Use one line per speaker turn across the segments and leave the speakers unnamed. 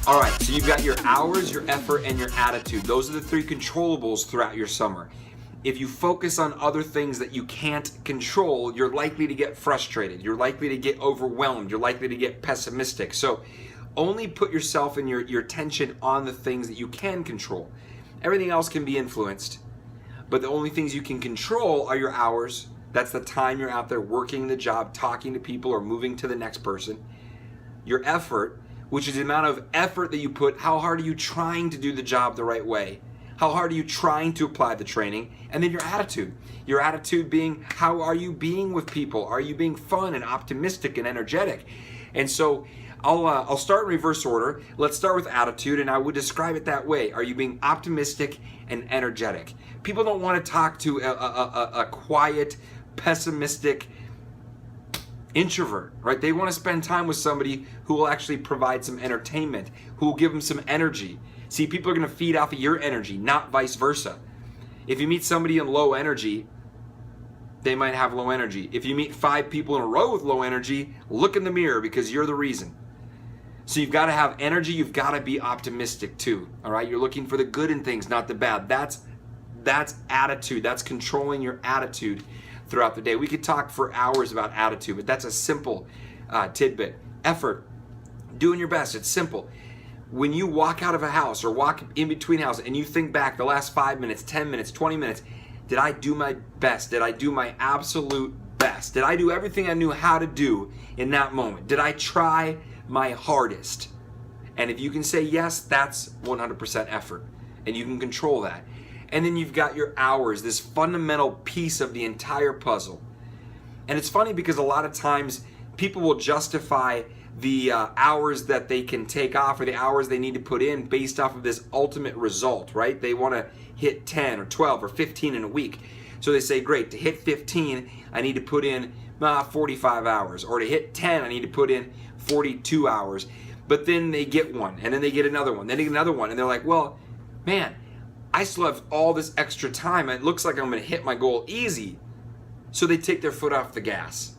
All right, so you've got your hours, your effort, and your attitude. Those are the three controllables throughout your summer. If you focus on other things that you can't control, you're likely to get frustrated. You're likely to get overwhelmed. You're likely to get pessimistic. So only put yourself and your attention on the things that you can control. Everything else can be influenced, but the only things you can control are your hours. That's the time you're out there working the job, talking to people, or moving to the next person. Your effort, which is the amount of effort that you put. How hard are you trying to do the job the right way? How hard are you trying to apply the training? And then your attitude. Your attitude being, how are you being with people? Are you being fun and optimistic and energetic? And so I'll start in reverse order. Let's start with attitude, and I would describe it that way. Are you being optimistic and energetic? People don't want to talk to a quiet, pessimistic introvert, right? They want to spend time with somebody who will actually provide some entertainment, who will give them some energy. See, people are going to feed off of your energy, not vice versa. If you meet somebody in low energy, they might have low energy. If you meet 5 people in a row with low energy, look in the mirror, because you're the reason. So you've got to have energy. You've got to be optimistic too. All right. You're looking for the good in things, not the bad. That's attitude. That's controlling your attitude throughout the day. We could talk for hours about attitude, but that's a simple tidbit. Effort, doing your best. It's simple. When you walk out of a house or walk in between houses and you think back the last 5 minutes, 10 minutes, 20 minutes, did I do my best? Did I do my absolute best? Did I do everything I knew how to do in that moment? Did I try my hardest? And if you can say yes, that's 100% effort, and you can control that. And then you've got your hours, this fundamental piece of the entire puzzle. And it's funny because a lot of times people will justify the hours that they can take off or the hours they need to put in based off of this ultimate result, right? They want to hit 10 or 12 or 15 in a week. So they say, great, to hit 15, I need to put in 45 hours. Or to hit 10, I need to put in 42 hours. But then they get one, and then they get another one, then they get another one. And they're like, well, man, I still have all this extra time. It looks like I'm going to hit my goal easy. So they take their foot off the gas.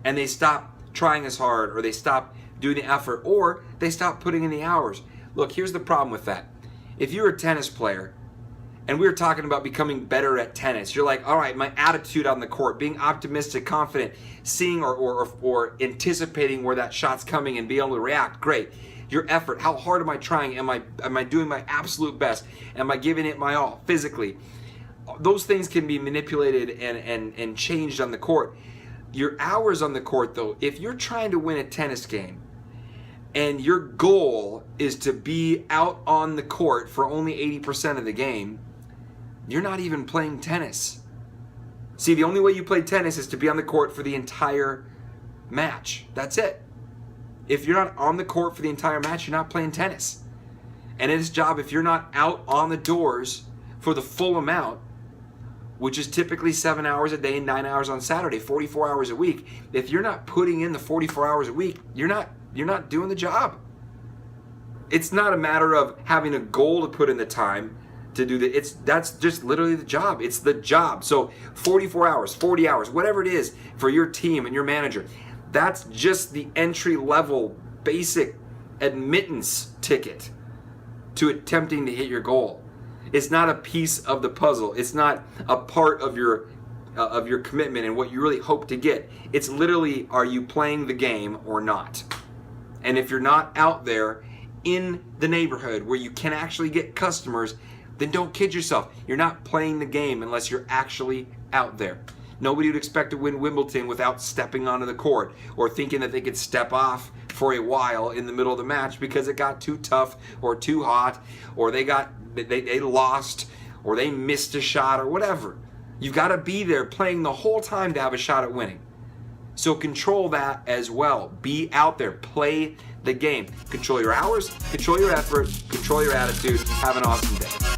And they stop trying as hard, or they stop doing the effort, or they stop putting in the hours. Look, here's the problem with that. If you're a tennis player, and we were talking about becoming better at tennis, you're like, all right, my attitude on the court, being optimistic, confident, seeing or anticipating where that shot's coming and being able to react, great. Your effort, how hard am I trying? Am I doing my absolute best? Am I giving it my all physically? Those things can be manipulated and changed on the court. Your hours on the court, though, if you're trying to win a tennis game and your goal is to be out on the court for only 80% of the game, you're not even playing tennis. See, the only way you play tennis is to be on the court for the entire match. That's it. If you're not on the court for the entire match, you're not playing tennis. And in this job, if you're not out on the doors for the full amount, which is typically 7 hours a day and 9 hours on Saturday, 44 hours a week. If you're not putting in the 44 hours a week, you're not doing the job. It's not a matter of having a goal to put in the time to do that. That's just literally the job. It's the job. So 44 hours, 40 hours, whatever it is for your team and your manager, that's just the entry level basic admittance ticket to attempting to hit your goal. It's not a piece of the puzzle. It's not a part of your commitment and what you really hope to get. It's literally, are you playing the game or not? And if you're not out there in the neighborhood where you can actually get customers, then don't kid yourself. You're not playing the game unless you're actually out there. Nobody would expect to win Wimbledon without stepping onto the court or thinking that they could step off for a while in the middle of the match because it got too tough or too hot, or they lost, or they missed a shot, or whatever. You've got to be there playing the whole time to have a shot at winning. So control that as well. Be out there. Play the game. Control your hours, control your effort, control your attitude. Have an awesome day.